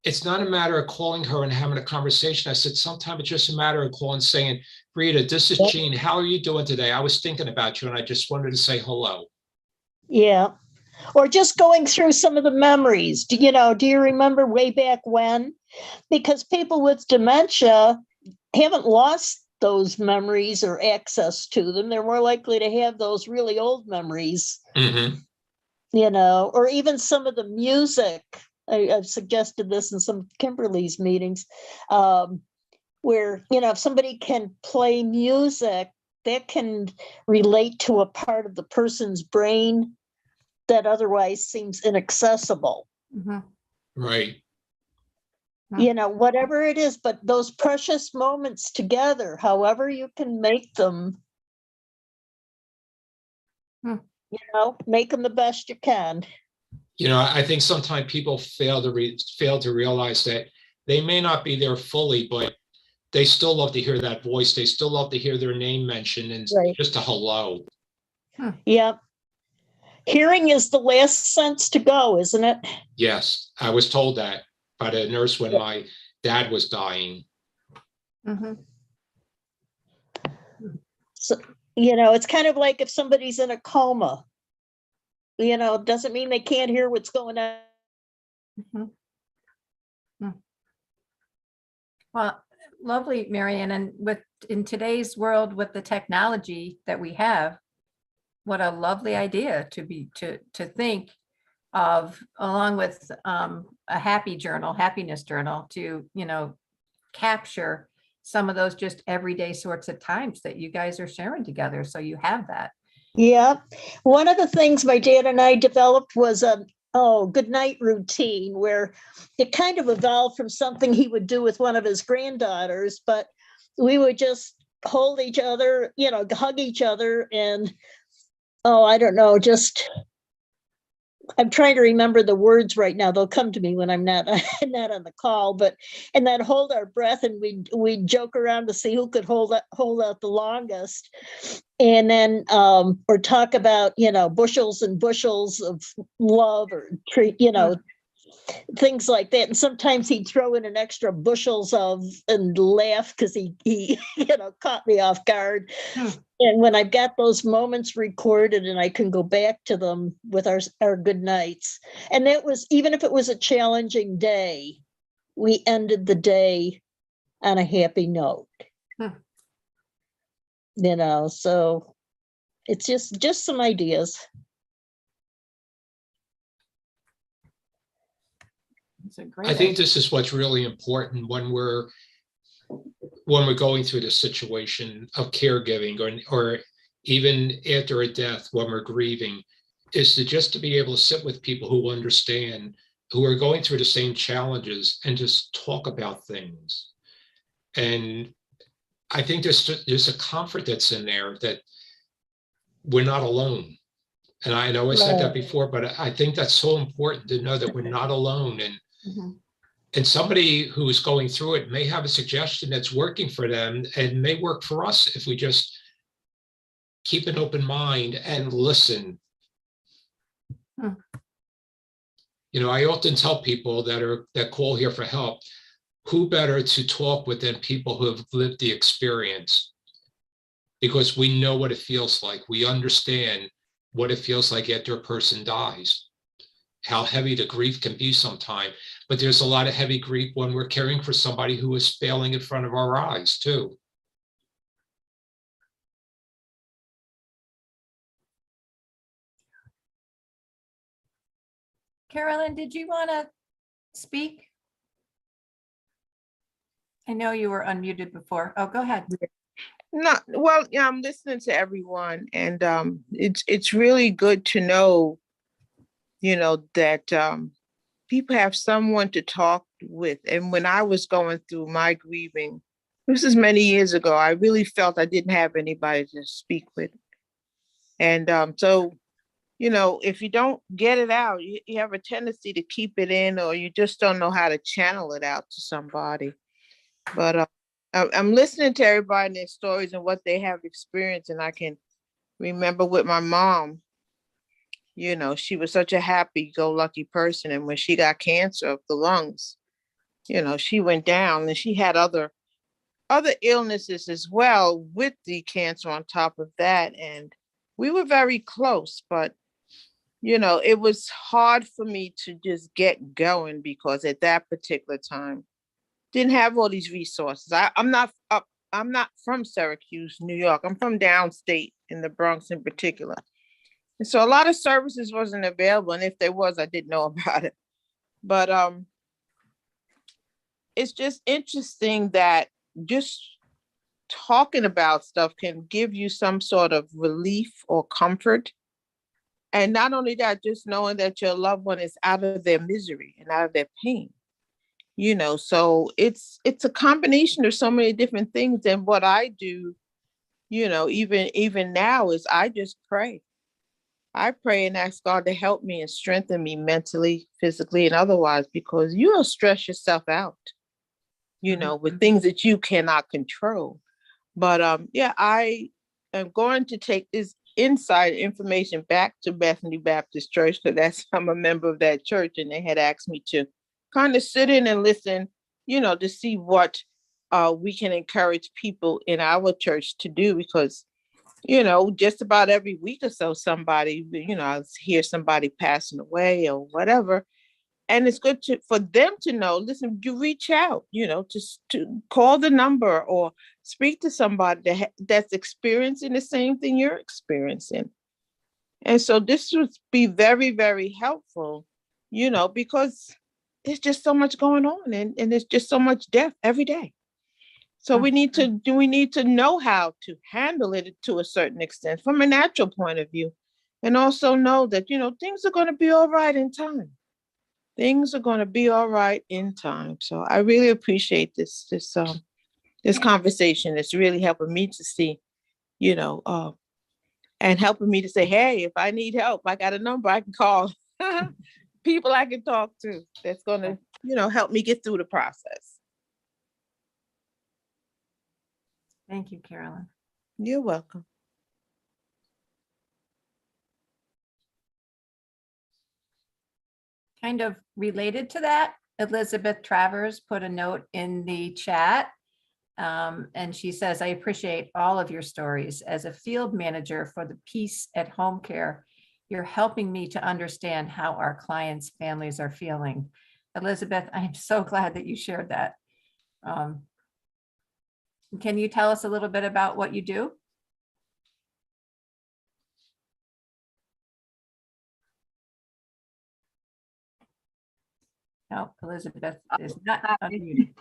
"It's not a matter of calling her and having a conversation." I said, "Sometimes it's just a matter of calling, saying, Rita, this is Jean. How are you doing today? I was thinking about you and I just wanted to say hello." Yeah. Or just going through some of the memories. Do you remember way back when? Because people with dementia haven't lost those memories or access to them. They're more likely to have those really old memories, you know, or even some of the music. I've suggested this in some of Kimberly's meetings, where, you know, if somebody can play music, that can relate to a part of the person's brain that otherwise seems inaccessible. Right. You know, whatever it is, but those precious moments together, however you can make them, you know, make them the best you can. You know, I think sometimes people fail to realize that they may not be there fully, but they still love to hear that voice. They still love to hear their name mentioned, and just a hello. Yeah. Hearing is the last sense to go, isn't it? Yes, I was told that by the nurse when my dad was dying. So, you know, it's kind of like if somebody's in a coma, you know, it doesn't mean they can't hear what's going on. Well, lovely, Marianne. And with in today's world with the technology that we have, what a lovely idea to think of, along with a happiness journal, to, capture some of those just everyday sorts of times that you guys are sharing together. So you have that. Yeah. One of the things my dad and I developed was a good night routine, where it kind of evolved from something he would do with one of his granddaughters, but we would just hold each other, hug each other, and I don't know, just I'm trying to remember the words right now. They'll come to me when I'm not not on the call, and then hold our breath, and we joke around to see who could hold out the longest. And then or talk about, bushels and bushels of love, or treat, things like that. And sometimes he'd throw in an extra bushels of, and laugh because he caught me off guard. And when I've got those moments recorded and I can go back to them with our good nights, and that was, even if it was a challenging day, we ended the day on a happy note. So it's just some ideas. It's a great I think idea. this is what's really important when we're going through the situation of caregiving, or even after a death, when we're grieving, is to be able to sit with people who understand, who are going through the same challenges, and just talk about things. And I think there's a comfort that's in there, that we're not alone. And I know I said that before, but I think that's so important, to know that we're not alone. And somebody who is going through it may have a suggestion that's working for them, and may work for us if we just keep an open mind and listen. I often tell people that call here for help, who better to talk with than people who have lived the experience, because we know what it feels like. We understand what it feels like after a person dies, how heavy the grief can be sometimes. But there's a lot of heavy grief when we're caring for somebody who is failing in front of our eyes too. Carolyn, did you want to speak? I know you were unmuted before. Oh, go ahead. No, well, I'm listening to everyone, and it's really good to know, that people have someone to talk with. And when I was going through my grieving, this is many years ago, I really felt I didn't have anybody to speak with. And so, if you don't get it out, you have a tendency to keep it in, or you just don't know how to channel it out to somebody. But I'm listening to everybody and their stories and what they have experienced. And I can remember with my mom, she was such a happy-go-lucky person. And when she got cancer of the lungs, she went down, and she had other illnesses as well with the cancer on top of that. And we were very close, but it was hard for me to just get going, because at that particular time, didn't have all these resources. I'm not from Syracuse, New York. I'm from downstate, in the Bronx in particular. And so a lot of services wasn't available. And if there was, I didn't know about it. But it's just interesting that just talking about stuff can give you some sort of relief or comfort. And not only that, just knowing that your loved one is out of their misery and out of their pain. So it's a combination of so many different things. And what I do, even now, is I just pray. I pray and ask God to help me and strengthen me mentally, physically, and otherwise, because you'll stress yourself out, with things that you cannot control. But I am going to take this inside information back to Bethany Baptist Church, because I'm a member of that church, and they had asked me to kind of sit in and listen, to see what we can encourage people in our church to do, because, just about every week or so, somebody, I hear somebody passing away or whatever. And it's good for them to know, listen, you reach out, just to call the number or speak to somebody that's experiencing the same thing you're experiencing. And so this would be very, very helpful, because there's just so much going on and there's just so much death every day. So we need to know how to handle it to a certain extent from a natural point of view, and also know that, things are going to be all right in time. Things are going to be all right in time. So I really appreciate this conversation. It's really helping me to see, and helping me to say, hey, if I need help, I got a number I can call. People I can talk to that's going to, help me get through the process. Thank you, Carolyn. You're welcome. Kind of related to that, Elizabeth Travers put a note in the chat. And she says, I appreciate all of your stories. As a field manager for the Peace at Home Care, you're helping me to understand how our clients' families are feeling. Elizabeth, I'm so glad that you shared that. Can you tell us a little bit about what you do? No, Elizabeth is not unmuted.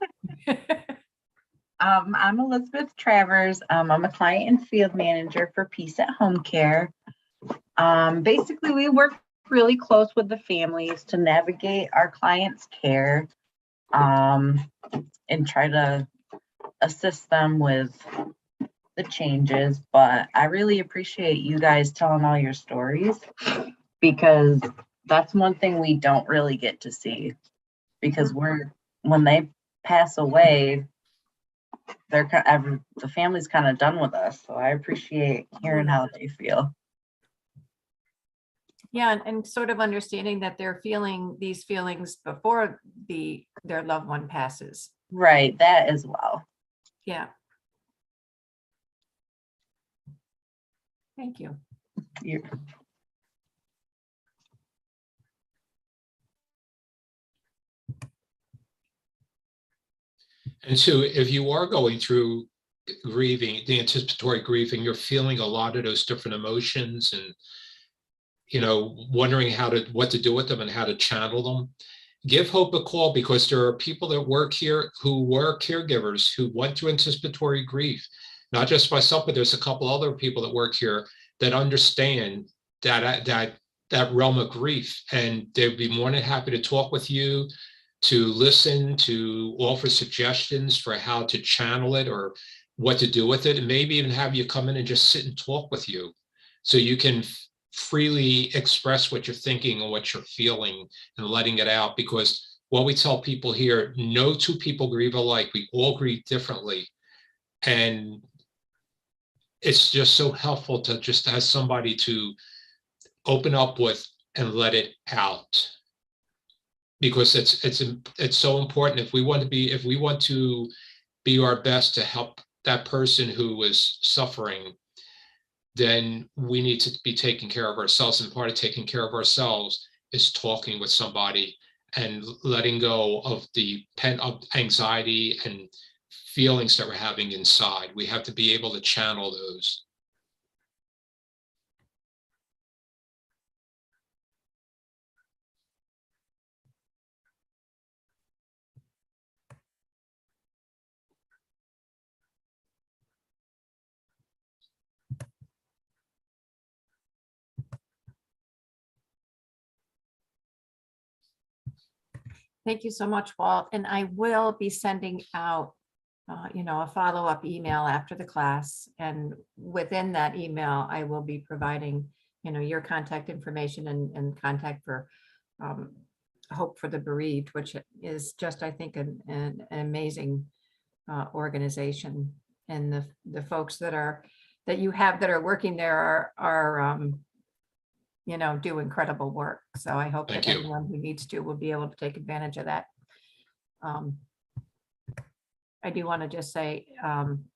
I'm Elizabeth Travers. I'm a client and field manager for Peace at Home Care. Basically, we work really close with the families to navigate our clients' care and try to assist them with the changes. But I really appreciate you guys telling all your stories, because that's one thing we don't really get to see, because when they pass away, the family's kind of done with us. So I appreciate hearing how they feel. Yeah, and sort of understanding that they're feeling these feelings before their loved one passes. Right, that as well. Yeah. Thank you. And so if you are going through grieving, the anticipatory grieving, you're feeling a lot of those different emotions and, wondering what to do with them and how to channel them. Give Hope a call, because there are people that work here who were caregivers who went through anticipatory grief. Not just myself, but there's a couple other people that work here that understand that realm of grief, and they'd be more than happy to talk with you, to listen, to offer suggestions for how to channel it or what to do with it, and maybe even have you come in and just sit and talk with you so you can freely express what you're thinking and what you're feeling and letting it out. Because what we tell people here, no two people grieve alike. We all grieve differently. And it's just so helpful to just have somebody to open up with and let it out. Because it's so important. If we want to be our best to help that person who is suffering, then we need to be taking care of ourselves. And part of taking care of ourselves is talking with somebody and letting go of the pent-up anxiety and feelings that we're having inside. We have to be able to channel those. Thank you so much, Walt. And I will be sending out, a follow-up email after the class. And within that email, I will be providing, your contact information and contact for Hope for the Bereaved, which is just, I think, an amazing organization. And the folks that you have that are working there are do incredible work. So I hope that anyone who needs to will be able to take advantage of that. I do want to just say,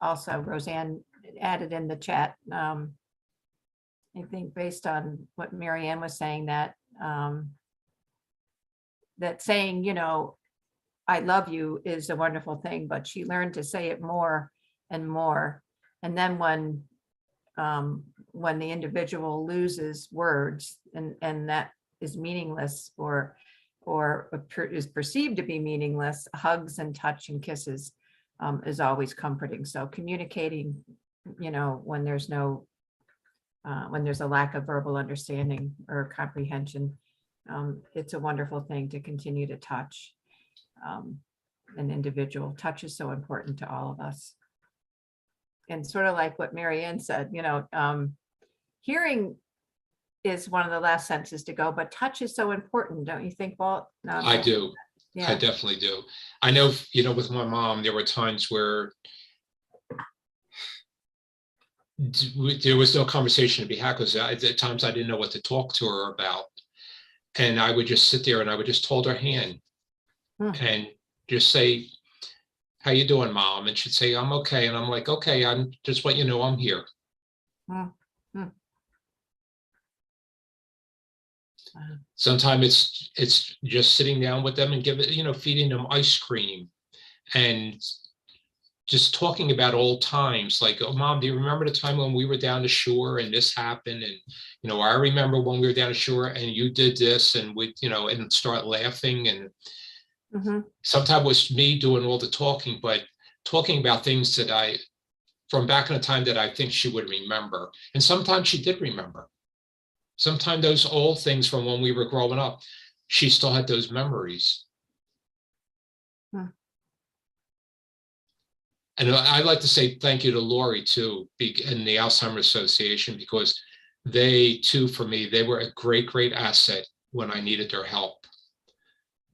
also, Roseanne added in the chat, I think based on what Marianne was saying, that that saying, you know, I love you is a wonderful thing, but she learned to say it more and more. And then when the individual loses words and that is meaningless or is perceived to be meaningless, hugs and touch and kisses is always comforting. So communicating, you know, when there's a lack of verbal understanding or comprehension, it's a wonderful thing to continue to touch an individual. Touch is so important to all of us. And sort of like what Mary Ann said, you know, hearing is one of the last senses to go, but touch is so important, don't you think, Walt? I do. I Yeah. definitely do. I know, you know, with my mom, there were times where there was no conversation to be had because at times I didn't know what to talk to her about. And I would just sit there and I would just hold her hand and just say, how you doing, Mom? And she'd say, I'm okay. And I'm like, okay, I'm just want you to know I'm here. Sometimes it's just sitting down with them and feeding them ice cream and just talking about old times. Like, oh, Mom, do you remember the time when we were down the shore and this happened? And, you know, I remember when we were down the shore and you did this, and we, you know, and start laughing. And sometimes it was me doing all the talking, but talking about things that from back in the time that I think she would remember. And sometimes she did remember. Sometimes those old things from when we were growing up, she still had those memories. And I'd like to say thank you to Lori too, and the Alzheimer's Association, because they too, for me, they were a great, great asset when I needed their help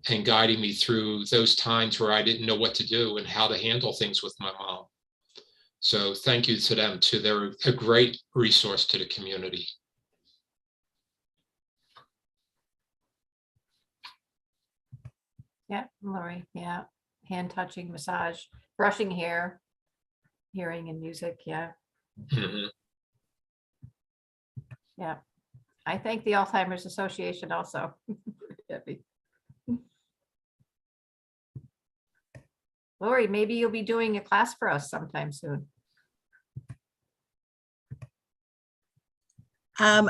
and guiding me through those times where I didn't know what to do and how to handle things with my mom. So thank you to them too. They're a great resource to the community. Yeah, Lori, yeah. Hand touching, massage, brushing hair, hearing and music, yeah. Yeah. I thank the Alzheimer's Association also. Lori, maybe you'll be doing a class for us sometime soon. I'm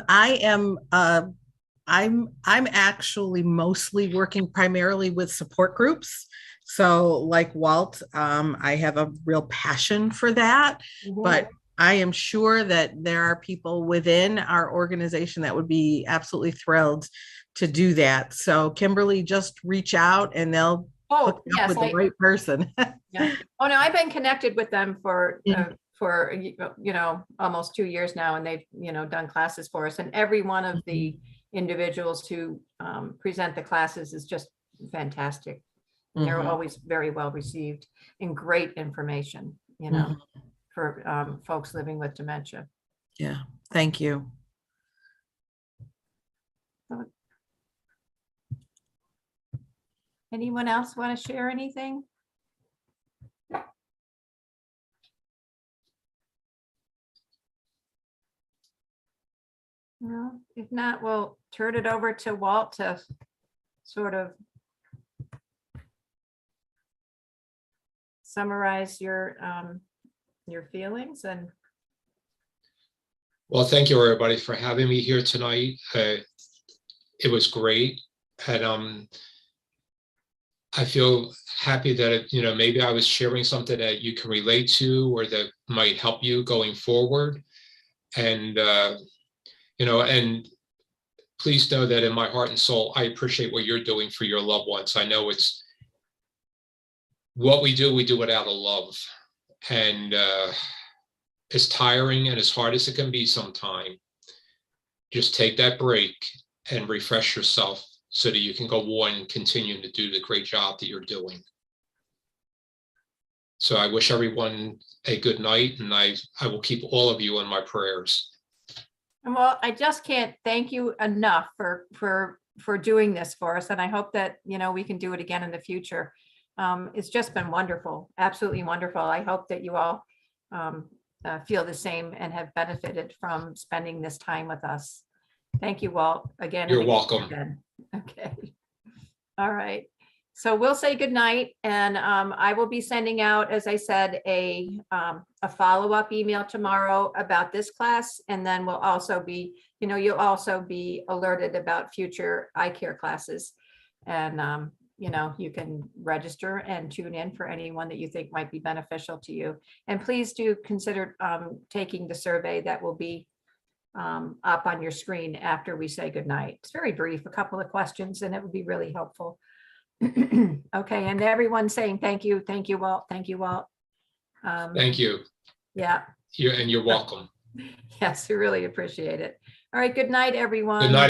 actually mostly working primarily with support groups. So like Walt, I have a real passion for that, but I am sure that there are people within our organization that would be absolutely thrilled to do that. So Kimberly, just reach out and they'll hook you up with the right person. Yeah. Oh no, I've been connected with them for almost 2 years now, and they've done classes for us, and every one of the individuals who present the classes is just fantastic. And they're always very well received and great information, for folks living with dementia. Yeah, thank you. Anyone else want to share anything? No, if not, we'll turn it over to Walt to sort of summarize your feelings. And well, thank you everybody for having me here tonight. It was great, and I feel happy that maybe I was sharing something that you can relate to or that might help you going forward. And and please know that in my heart and soul, I appreciate what you're doing for your loved ones. I know it's what we do it out of love. And as tiring and as hard as it can be sometime, just take that break and refresh yourself so that you can go on and continue to do the great job that you're doing. So I wish everyone a good night, and I will keep all of you in my prayers. Well, I just can't thank you enough for doing this for us. And I hope that, we can do it again in the future. It's just been wonderful, absolutely wonderful. I hope that you all feel the same and have benefited from spending this time with us. Thank you, Walt, again. You're welcome. Again. Okay. All right. So we'll say goodnight, and I will be sending out, as I said, a follow-up email tomorrow about this class. And then we'll also be, you'll also be alerted about future eye care classes. And, you can register and tune in for anyone that you think might be beneficial to you. And please do consider taking the survey that will be up on your screen after we say goodnight. It's very brief, a couple of questions, and it would be really helpful. Okay, and everyone's saying thank you, Walt, thank you, Walt. Thank you. Yeah, And you're welcome. yes, we really appreciate it. All right, good night, everyone. Good night.